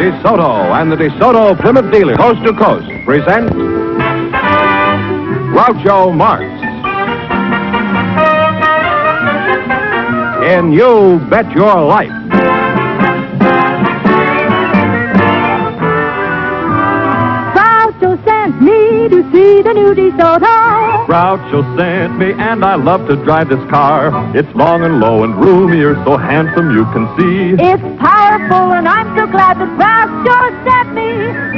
DeSoto and the DeSoto Plymouth dealer, coast to coast, present Groucho Marx in You Bet Your Life. Groucho sent me to see the new DeSoto. Groucho sent me, and I love to drive this car. It's long and low and roomy, you're so handsome you can see. It's powerful, and I'm so glad that Groucho sent me.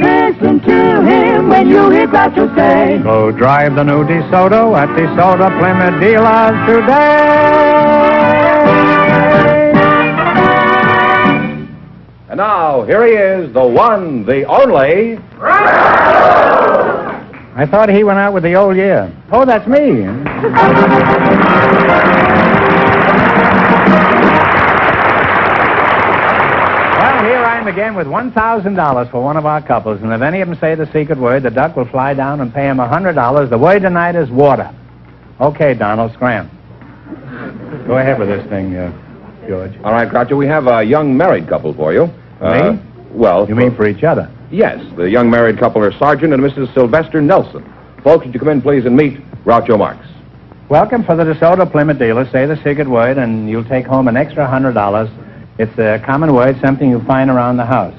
Listen to him when you hear Groucho say, Go drive the new DeSoto at DeSoto Plymouth dealers today. And now, here he is, the one, the only... I thought he went out with the old year. Oh, that's me. Well, here I am again with $1,000 for one of our couples, and if any of them say the secret word, the duck will fly down and pay him $100. The word tonight is water. Okay, Donald, scram. Go ahead with this thing, George. All right, Groucho, we have a young married couple for you. Me? Well... You mean for each other? Yes, the young married couple are Sergeant and Mrs. Sylvester Nelson. Folks, would you come in, please, and meet Groucho Marx. Welcome for the DeSoto Plymouth dealer. Say the secret word, and you'll take home an extra $100. It's a common word, something you find around the house.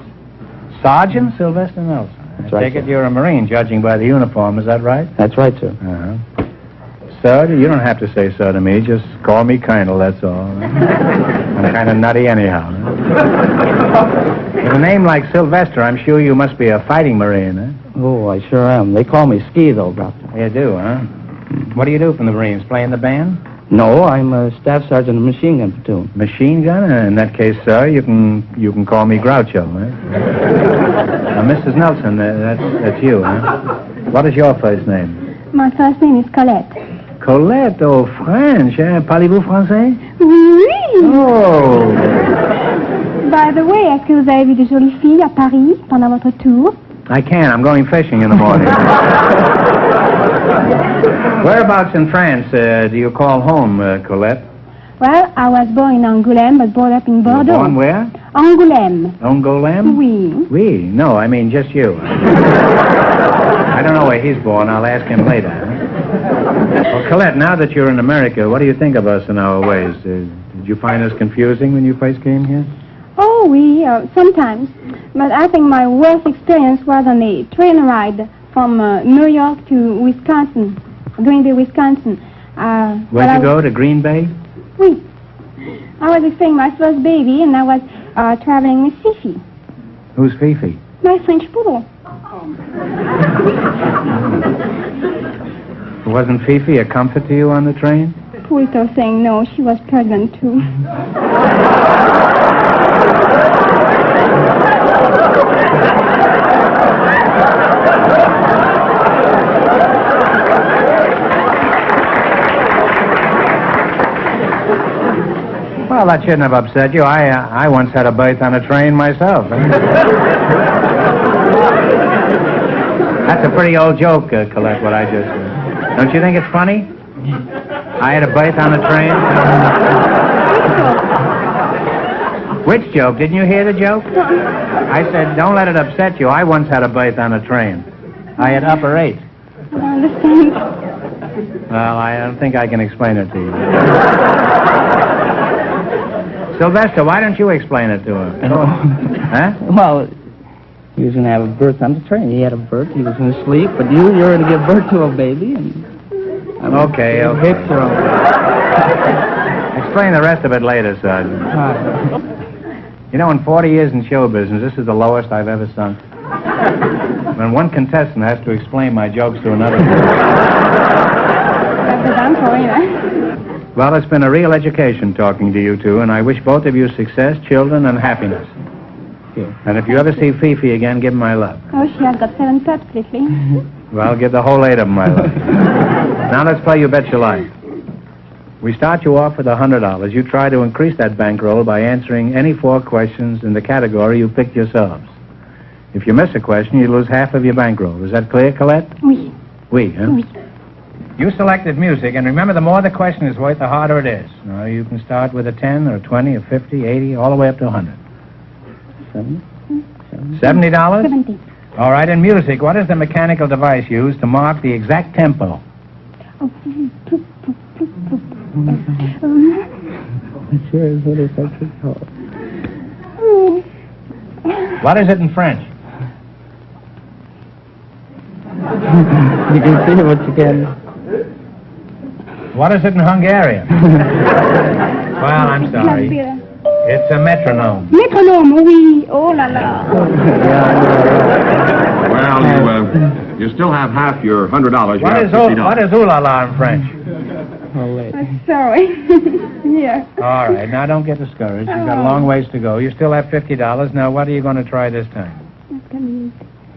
Sergeant Sylvester Nelson. That's I right, take it sir. you're a Marine, judging by the uniform. Is that right? That's right, sir. Uh-huh. Sir, you don't have to say sir to me. Just call me Colonel, that's all. I'm kind of nutty anyhow. With a name like Sylvester, I'm sure you must be a fighting Marine, huh? Oh, I sure am. They call me Ski, though, Doctor. You do, huh? What do you do from the Marines? Play in the band? No, I'm a staff sergeant of the machine gun platoon. Machine gun? In that case, sir, you can call me Groucho, huh? Now, Mrs. Nelson, that's you, huh? What is your first name? My first name is Colette. Colette, oh, French, hein? Parlez-vous français? Oui! Oh! By the way, est-ce que vous avez vu de jolies filles à Paris pendant votre tour? I can't. I'm going fishing in the morning. Whereabouts in France do you call home, Colette? Well, I was born in Angoulême, but brought up in Bordeaux. Born where? Angoulême. Angoulême? Oui. Oui. No, I mean just you. I don't know where he's born. I'll ask him later. Well, Colette, now that you're in America, what do you think of us and our ways? Did you find us confusing when you first came here? Oh, oui, sometimes. But I think my worst experience was on a train ride from New York to Wisconsin, Green Bay, Wisconsin. Where'd you go, to Green Bay? Oui. I was expecting my first baby, and I was traveling with Fifi, Who's Fifi? my French poodle. Wasn't Fifi a comfort to you on the train? Pulito saying no, she was pregnant too. Well, that shouldn't have upset you. I once had a berth on a train myself. That's a pretty old joke, Colette, what I just said. Don't you think it's funny? I had a berth on a train. Which joke? Didn't you hear the joke? I said, don't let it upset you. I once had a berth on a train. I had upper 8. I understand. Well, I don't think I can explain it to you. Sylvester, why don't you explain it to him? Huh? Well, he was going to have a birth on the train. He had a birth. He was going to sleep, but you're going to give birth to a baby. And Okay. hips are all... Explain the rest of it later, Sergeant. You know, in 40 years in show business, this is the lowest I've ever sunk. When one contestant has to explain my jokes to another. That's what I'm for, Well, it's been a real education talking to you two, and I wish both of you success, children, and happiness. Yeah. And if you ever see Fifi again, give him my love. Oh, she has got 7 pups lately. Well, give the whole 8 of them my love. Now let's play You Bet Your Life. We start you off with $100. You try to increase that bankroll by answering any 4 questions in the category you picked yourselves. If you miss a question, you lose half of your bankroll. Is that clear, Colette? Oui. Oui, huh? Oui. You selected music, and remember, the more the question is worth, the harder it is. Now, you can start with a 10 or a 20 or 50, 80, all the way up to 100. 7, $70? 70. All right, in music, what is the mechanical device used to mark the exact tempo? Oh, What is it in French? You can see what you can. What is it in Hungarian? Well, I'm sorry. It's a metronome. Metronome, oui. Oh la la. Well, you still have half your $100. What is ooh la la in French? Oh, wait. I'm sorry. Yeah. All right, now don't get discouraged. You've got a long ways to go. You still have $50. Now, what are you going to try this time? That's going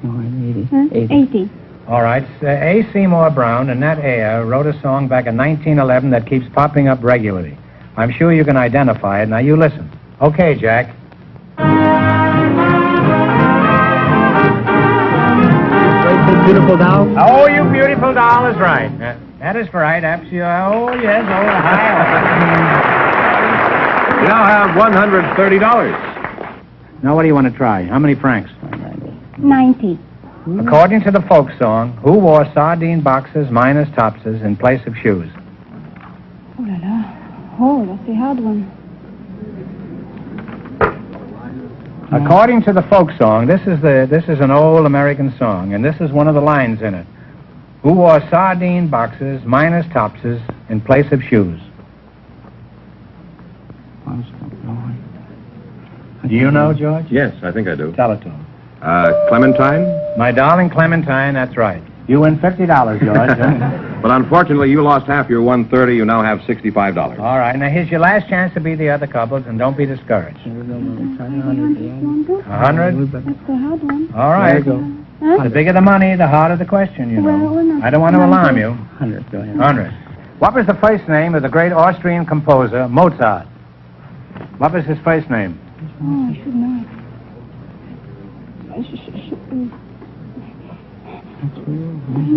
Oh, I'm to be 80. All right, A. Seymour Brown and Nat Ayer wrote a song back in 1911 that keeps popping up regularly. I'm sure you can identify it. Now, you listen. Okay, Jack. Beautiful doll? Oh, you beautiful doll is right. That is right. Absolutely. Oh, yes. Oh, hi. You now have $130. Now, what do you want to try? How many francs? 90. According to the folk song, who wore sardine boxes minus topses in place of shoes? Oh la la. Oh, that's a hard one. According to the folk song, this is an old American song, and this is one of the lines in it. Who wore sardine boxes minus topses in place of shoes? Do you know, George? Yes, I think I do. Tell it to him. Clementine? My darling Clementine, that's right. You win $50, George. But unfortunately, you lost half your $130. You now have $65. All right, now here's your last chance to beat the other couples, and don't be discouraged. 100? That's the hard one. All right. There you go. Huh? The bigger the money, the harder the question, you know. Well, no. I don't want to alarm you. 100, go ahead. 100. What was the first name of the great Austrian composer, Mozart? What was his first name? Oh, I should know it. I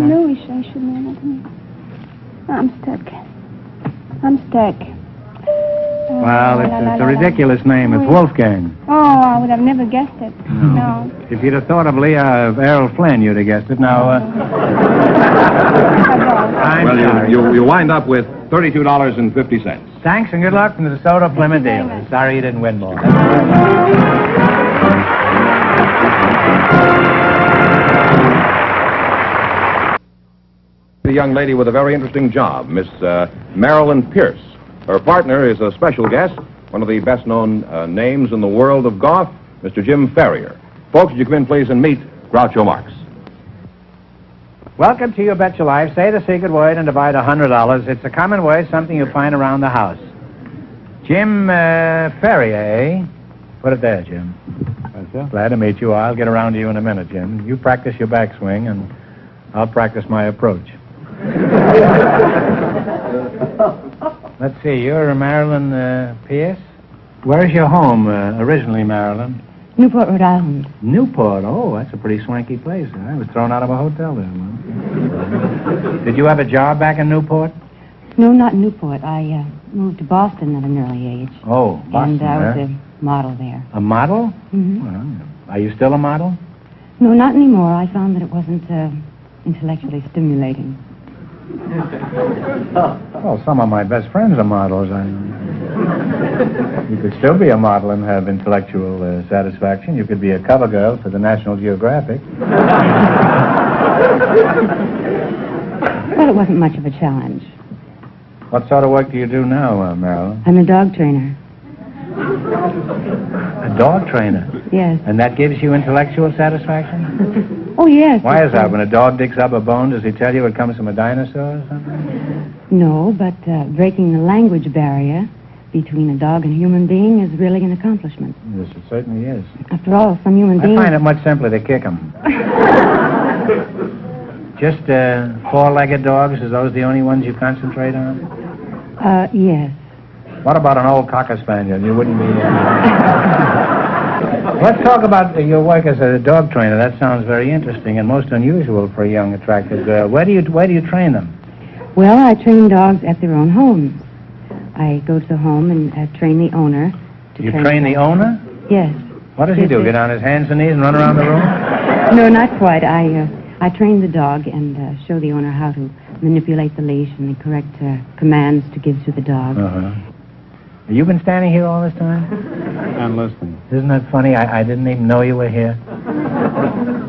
know I should know that. I'm stuck. Well, it's a ridiculous name. It's Wolfgang. Oh, I would have never guessed it. No. If you'd have thought of Errol Flynn, you'd have guessed it. Now, I'm Well, sorry. you wind up with $32.50. Thanks and good luck from the DeSoto Plymouth dealer. Sorry you didn't win more. A young lady with a very interesting job, Miss Marilyn Pierce. Her partner is a special guest, one of the best-known names in the world of golf, Mr. Jim Ferrier. Folks, would you come in, please, and meet Groucho Marx. Welcome to You Bet Your Life. Say the secret word and divide $100. It's a common word, something you find around the house. Jim Ferrier, eh? Put it there, Jim. Glad to meet you. I'll get around to you in a minute, Jim. You practice your backswing, and I'll practice my approach. Let's see, you're Marilyn Pierce? Where's your home originally, Marilyn? Newport, Rhode Island. Newport? Oh, that's a pretty swanky place. I was thrown out of a hotel there. Did you have a job back in Newport? No, not Newport. I moved to Boston at an early age. Oh, Boston, And I was a model there. A model? Mm-hmm. Well, are you still a model? No, not anymore. I found that it wasn't intellectually stimulating. Well, some of my best friends are models. You could still be a model and have intellectual satisfaction. You could be a cover girl for the National Geographic. Well, it wasn't much of a challenge. What sort of work do you do now, Marilyn? I'm a dog trainer. A dog trainer? Yes. And that gives you intellectual satisfaction? Oh, yes. Why is that? When a dog digs up a bone, does he tell you it comes from a dinosaur or something? No, but breaking the language barrier between a dog and a human being is really an accomplishment. Yes, it certainly is. After all, some human I beings... find it much simpler to kick them. Just four-legged dogs, are those the only ones you concentrate on? Yes. What about an old cocker spaniel? You wouldn't be... Let's talk about your work as a dog trainer. That sounds very interesting and most unusual for a young, attractive girl. Where do you train them? Well, I train dogs at their own homes. I go to the home and train the owner. You train the owner? Yes. What does he do? Get on his hands and knees and run around the room? No, not quite. I train the dog and show the owner how to manipulate the leash and the correct commands to give to the dog. Have you been standing here all this time? I'm listening. Isn't that funny? I didn't even know you were here.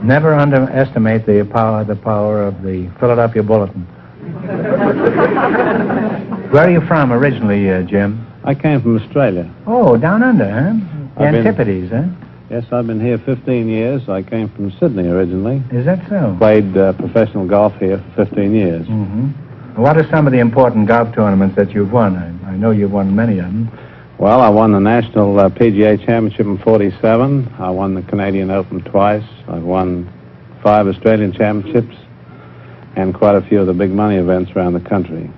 Never underestimate the power of the Philadelphia Bulletin. Where are you from originally, Jim? I came from Australia. Oh, down under, huh? The I've been- Antipodes, huh? Yes, I've been here 15 years. I came from Sydney originally. Is that so? Played professional golf here for 15 years. Mm-hmm. What are some of the important golf tournaments that you've won? I know you've won many of them. Well, I won the National PGA Championship in 47. I won the Canadian Open twice. I've won 5 Australian championships and quite a few of the big money events around the country.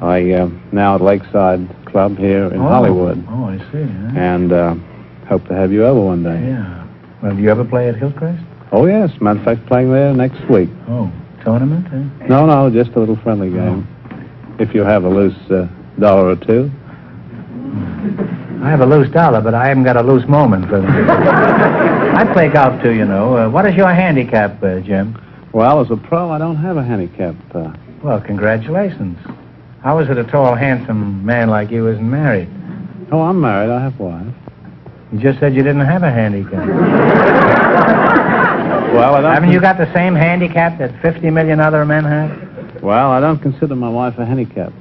I now at Lakeside Club here in Hollywood. Oh, I see. Huh? And hope to have you over one day. Yeah. Well, do you ever play at Hillcrest? Oh, yes. Matter of fact, playing there next week. Oh, tournament, huh? No, just a little friendly game. If you have a loose dollar or two. I have a loose dollar, but I haven't got a loose moment for them. I play golf, too, you know. What is your handicap, Jim? Well, as a pro, I don't have a handicap. Well, congratulations. How is it a tall, handsome man like you isn't married? Oh, I'm married. I have a wife. You just said you didn't have a handicap. Well, Haven't you got the same handicap that 50 million other men have? Well, I don't consider my wife a handicap.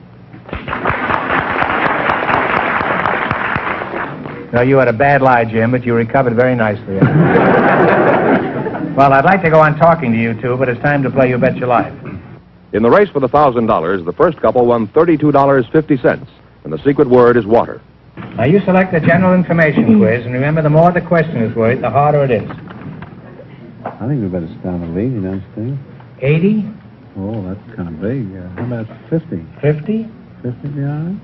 No, you had a bad lie, Jim, but you recovered very nicely. Well, I'd like to go on talking to you two, but it's time to play You Bet Your Life. In the race for the $1,000, the first couple won $32.50, and the secret word is water. Now, you select the general information quiz, and remember, the more the question is worth, the harder it is. I think we better start a lead, you know, Steve. 80? Oh, that's kind of big. How about 50? 50? 50 be all right?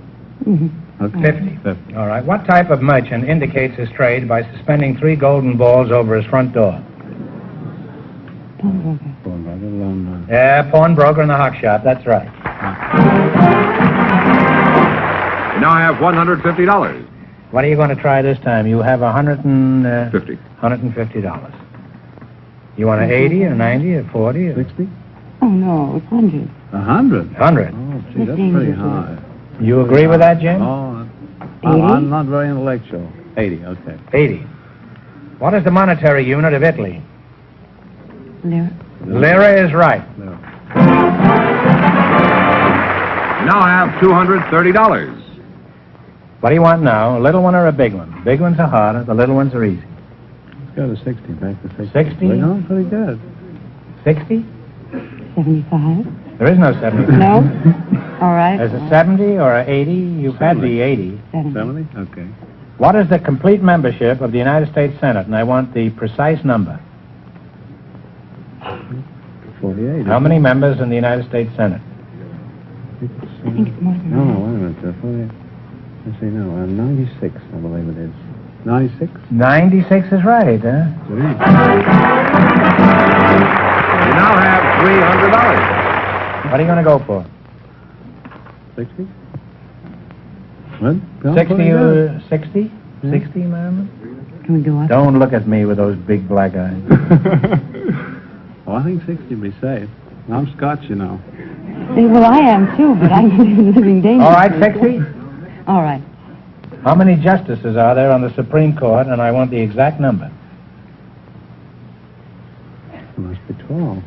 Mm-hmm. Okay. 50. All right. What type of merchant indicates his trade by suspending 3 golden balls over his front door? Pawnbroker. Yeah, pawnbroker in the hock shop. That's right. You now have $150. What are you going to try this time? You have $50. $150. You want an 80 or 90 or 40 or 60? Oh, no, it's 100. 100? 100? Oh, gee, that's pretty high. You agree with that, Jim? Oh, 80? I'm not very intellectual. 80, okay. 80. What is the monetary unit of Italy? Lira. Lira is right. No. You now have $230. What do you want now, a little one or a big one? Big ones are harder, the little ones are easy. Let's go to 60, back to 60. 60? We're going pretty good. 60? 75. There is no 70. No? All right. There's a 70 or a 80. You've had the 80. 70? Okay. What is the complete membership of the United States Senate? And I want the precise number. 48. How many members in the United States Senate? I think it's more than No, that. wait a minute. 48. Let's see, no, 96, I believe it is. 96? 96 is right, huh? You now have $300. What are you going to go for? 60? What? 60 or 60? 60, ma'am? Can we go up? Don't look at me with those big black eyes. Oh, I think 60 would be safe. I'm Scotch, you know. Well, I am, too, but I'm in living danger. All right, 60? All right. How many justices are there on the Supreme Court? And I want the exact number. It must be 12.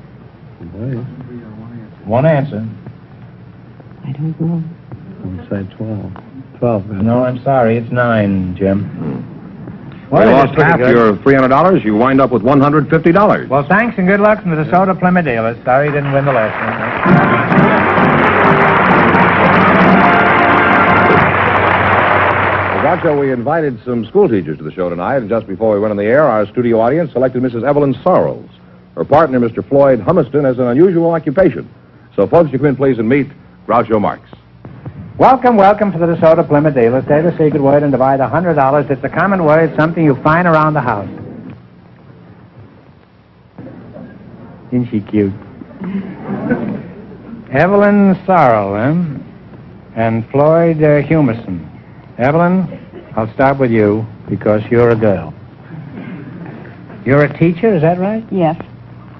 I believe. One answer. I don't know. I would say 12. 12. No, I'm sorry. It's 9, Jim. Well, it you is lost pretty half good. your $300. You wind up with $150. Well, thanks and good luck from the DeSoto Plymouth dealers. Sorry you didn't win the last one. Groucho, we invited some school teachers to the show tonight, and just before we went on the air, our studio audience selected Mrs. Evelyn Sorrells. Her partner, Mr. Floyd Humiston, has an unusual occupation. So, folks, you come in, please, and meet Groucho Marx. Welcome, welcome to the DeSoto Plymouth dealers. Say the secret word and divide $100. It's a common word. It's something you find around the house. Isn't she cute? Evelyn Sorrell, and Floyd Humiston. Evelyn, I'll start with you because you're a girl. You're a teacher, is that right? Yes.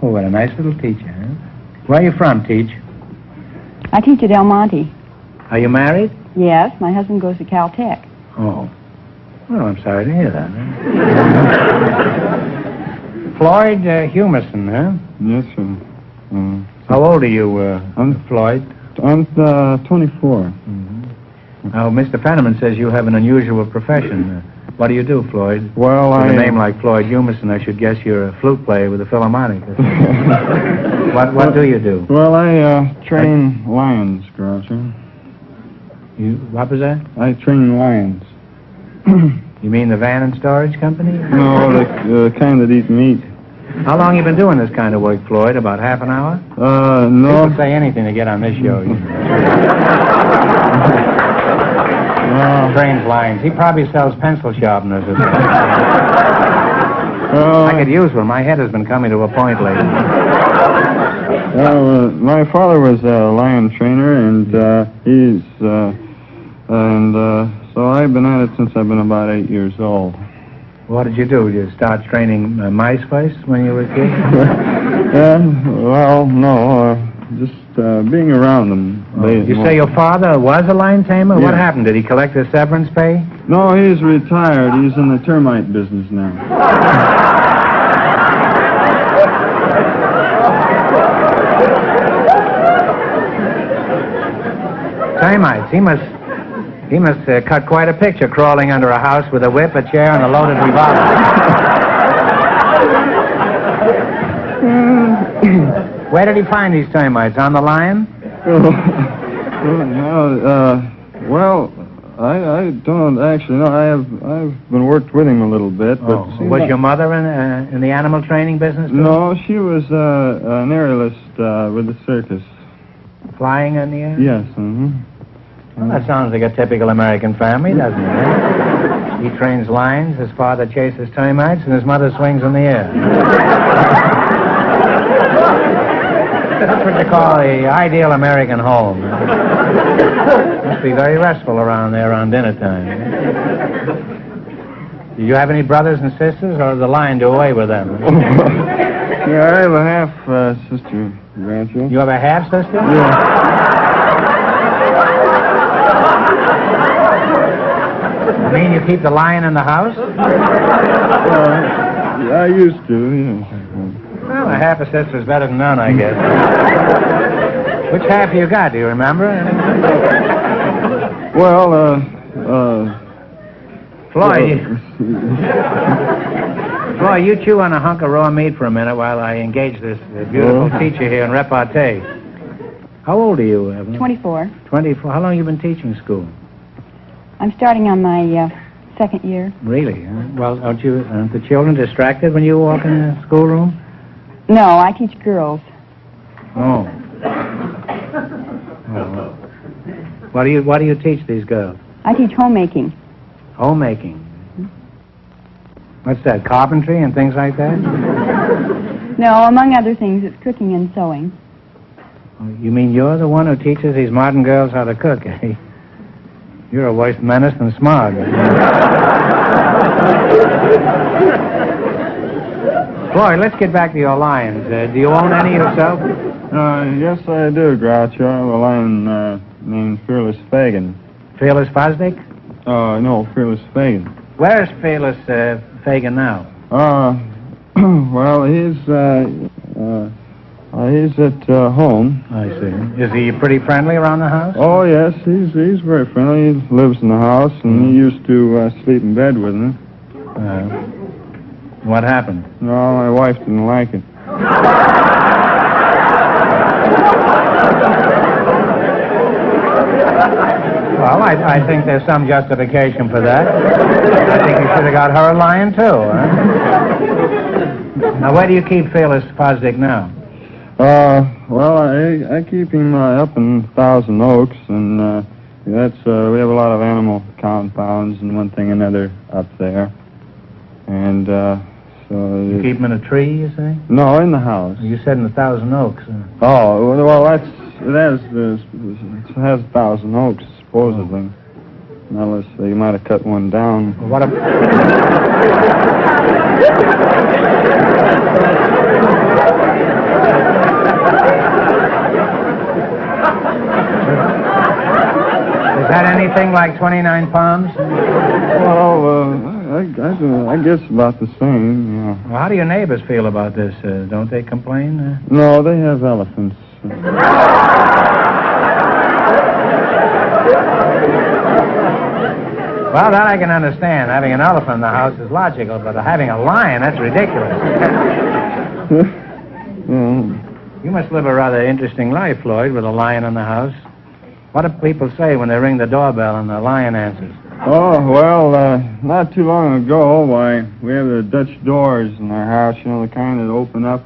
Oh, what a nice little teacher, huh? Where are you from, Teach? I teach at Del Monte. Are you married? Yes, my husband goes to Caltech. Oh. Well, I'm sorry to hear that. Floyd Humerson, huh? Yes, sir. How old are you, I'm Floyd? I'm 24. Now, Mr. Fenneman says you have an unusual profession. What do you do, Floyd? Well, With a name like Floyd Humerson, I should guess you're a flute player with a Philharmonic. What do you do? Well, I train lions, Groucho. What was that? I train lions. You mean the van and storage company? No, the kind that eat meat. How long you been doing this kind of work, Floyd? About half an hour? No. People say anything to get on this show. Trains lines. He probably sells pencil sharpeners or something. I could use one. My head has been coming to a point lately. My father was a lion trainer, and so I've been at it since I've been about 8 years old. What did you do? Did you start training mice first when you were a kid? Well, no, just being around them. You say your father was a lion tamer? Yeah. What happened? Did he collect his severance pay? No, he's retired. He's in the termite business now. Termites. He must cut quite a picture crawling under a house with a whip, a chair, and a loaded revolver. Where did he find these termites? On the lion? Well, I don't actually know. I've been worked with him a little bit, but was your mother in the animal training business too? No, she was an aerialist with the circus. Flying in the air? Yes. Well, that sounds like a typical American family, doesn't it? He trains lions, his father chases termites, and his mother swings in the air. That's what you call the ideal American home. Must be very restful around there around dinner time. Do you have any brothers and sisters, or does the lion do away with them? Yeah, I have a half-sister, Groucho. You have a half-sister? Yeah. You mean you keep the lion in the house? I used to, yeah. Well, a half a sister's better than none, I guess. Which half you got, do you remember? Well, Floyd, Floyd, you chew on a hunk of raw meat for a minute while I engage this beautiful teacher here in repartee. How old are you, Evelyn? 24. 24. How long have you been teaching school? I'm starting on my second year. Really? Huh? Well, aren't the children distracted when you walk in the schoolroom? No, I teach girls. Oh. What do you teach these girls? I teach homemaking. Homemaking. What's that, carpentry and things like that? No, among other things, it's cooking and sewing. You mean you're the one who teaches these modern girls how to cook, eh? You're a worse menace than Smog. Floyd, let's get back to your lions. Do you own any yourself? Yes, I do, Groucho. I have a lion named Fearless Fagin. Fearless Fosdick? No, Fearless Fagin. Where's Fearless Fagin now? Well, he's at home. I see. Is he pretty friendly around the house? Oh, yes, he's very friendly. He lives in the house, and he used to sleep in bed with me. What happened? No, my wife didn't like it. Well, I think there's some justification for that. I think you should have got her a lion, too, huh? Now, where do you keep Fearless Fosdick now? Well, I keep him up in Thousand Oaks, and that's we have a lot of animal compounds and one thing and another up there. And so you keep him in a tree, you say? No, in the house. You said in the Thousand Oaks. Oh, well, it has Thousand Oaks supposedly. Unless they might have cut one down. What a... Is that anything like 29 pounds? Well, I guess about the same, yeah. Well, how do your neighbors feel about this? Don't they complain? No, they have elephants. Well, that I can understand. Having an elephant in the house is logical, but having a lion, that's ridiculous. You must live a rather interesting life, Floyd, with a lion in the house. What do people say when they ring the doorbell and the lion answers? Oh, well, not too long ago, why, we have the Dutch doors in our house, you know, the kind that open up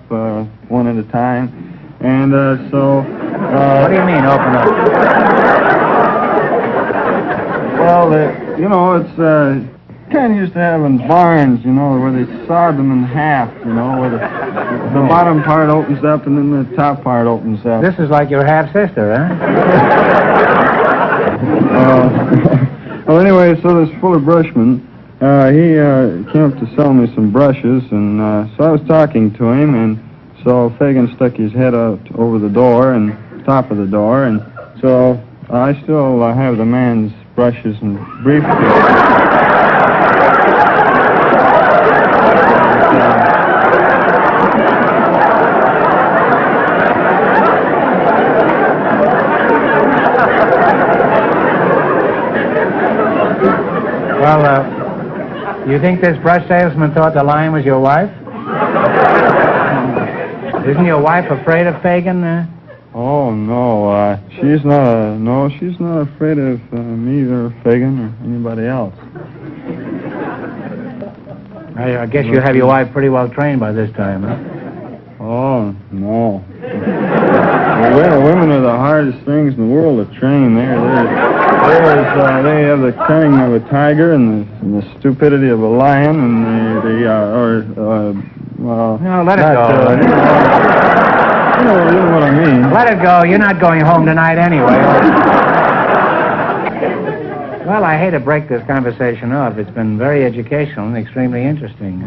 one at a time. And so... what do you mean, open up? Well, you know, it's kind of used to have in barns, you know, where they sawed them in half, you know, where the bottom part opens up and then the top part opens up. This is like your half-sister, huh? Well, anyway, so this Fuller Brushman, he came up to sell me some brushes, and so I was talking to him, and so Fagin stuck his head out over the door and top of the door, and so I still have the man's brushes and briefcase. Well, you think this brush salesman thought the lion was your wife? Isn't your wife afraid of Fagin? Oh, no, she's not afraid of me or Fagin or anybody else. I guess you have your wife pretty well trained by this time, huh? Oh, no. Women are the hardest things in the world to train. They have the cunning of a tiger and the stupidity of a lion, and well... No, let it go. You know what I mean. Let it go. You're not going home tonight anyway. Well, I hate to break this conversation off. It's been very educational and extremely interesting.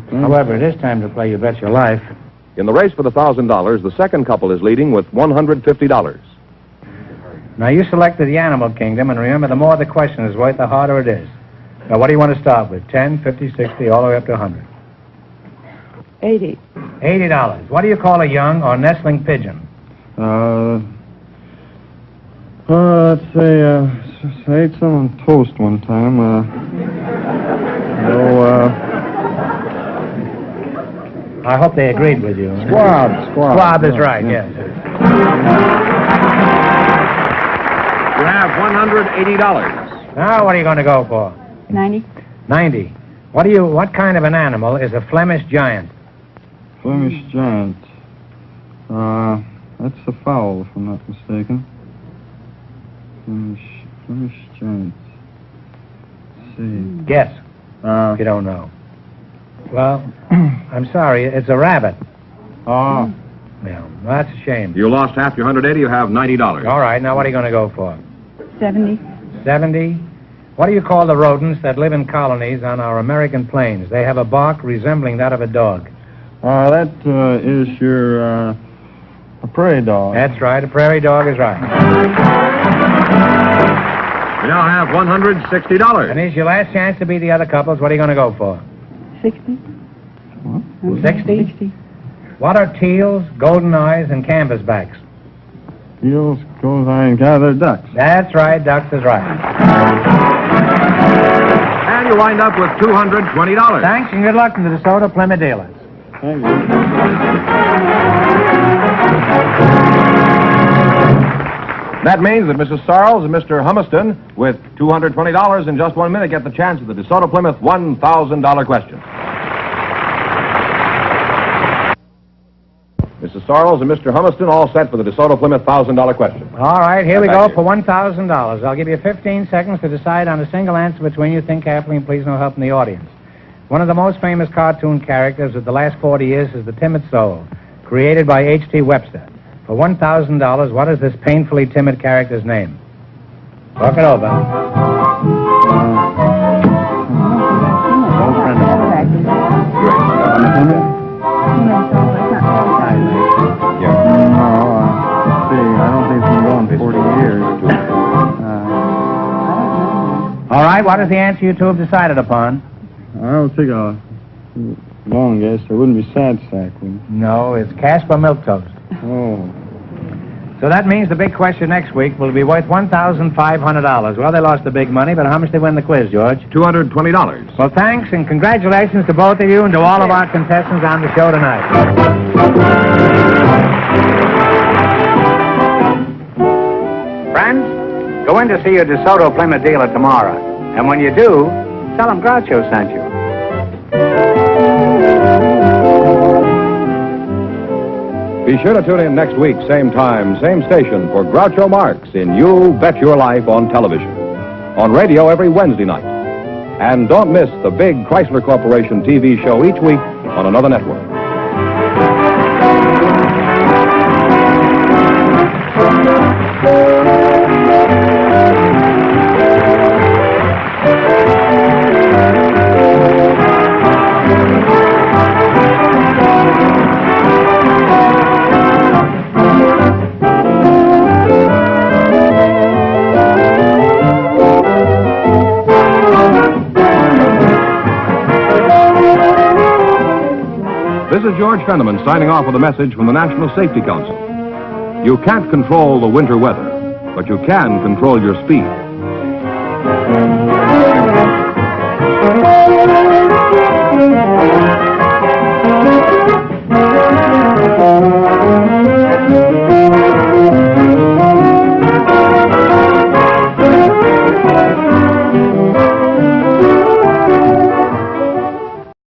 Okay. However, it is time to play You Bet Your Life. In the race for the $1,000, the second couple is leading with $150. Now, you selected the animal kingdom, and remember, the more the question is worth, the harder it is. Now, what do you want to start with? 10, 50, 60, all the way up to 100? 80. $80. What do you call a young or nestling pigeon? Let's say, I ate some on toast one time. I hope they agreed with you. Squab. Squab is right, yes. You have $180. Now, what are you going to go for? 90. 90. What kind of an animal is a Flemish giant? Flemish giant. That's a fowl, if I'm not mistaken. Flemish giant. Let's see. Guess, if you don't know. Well, I'm sorry, it's a rabbit. Oh. Yeah, that's a shame. You lost half your 180. You have $90. All right, now what are you going to go for? 70. 70. What do you call the rodents that live in colonies on our American plains? They have a bark resembling that of a dog. That is your, a prairie dog. That's right, a prairie dog is right. You now have $160. And here's your last chance to beat the other couples. What are you going to go for? 60. What? 60? 60. What are teals, golden eyes, and canvasbacks? Eels, goes and gather ducks. That's right, ducks is right. And you wind up with $220. Thanks, and good luck to the DeSoto Plymouth dealers. Thank you. That means that Mrs. Sarles and Mr. Humiston, with $220 in just 1 minute, get the chance at the DeSoto Plymouth $1,000 question. Mrs. Sarles and Mr. Humiston all set for the DeSoto Plymouth $1,000 question. All right, here we Thank go you. for $1,000. I'll give you 15 seconds to decide on a single answer between you. Think carefully and please no help from the audience. One of the most famous cartoon characters of the last 40 years is the Timid Soul, created by H.T. Webster. For $1,000, what is this painfully timid character's name? Talk it over. Old friend of mine. Yeah. See, I don't think it's been going 40 years. All right, what is the answer you two have decided upon? I'll take a long guess. It wouldn't be sad sack, would it? No, it's Casper Milk Toast. Oh. So that means the big question next week will be worth $1,500. Well, they lost the big money, but how much did they win the quiz, George? $220. Well, thanks and congratulations to both of you and to all of our contestants on the show tonight. Friends, go in to see your DeSoto Plymouth dealer tomorrow. And when you do, tell them Groucho sent you. Be sure to tune in next week, same time, same station, for Groucho Marx in You Bet Your Life on television. On radio every Wednesday night. And don't miss the big Chrysler Corporation TV show each week on another network. This is George Fenneman signing off with a message from the National Safety Council. You can't control the winter weather, but you can control your speed.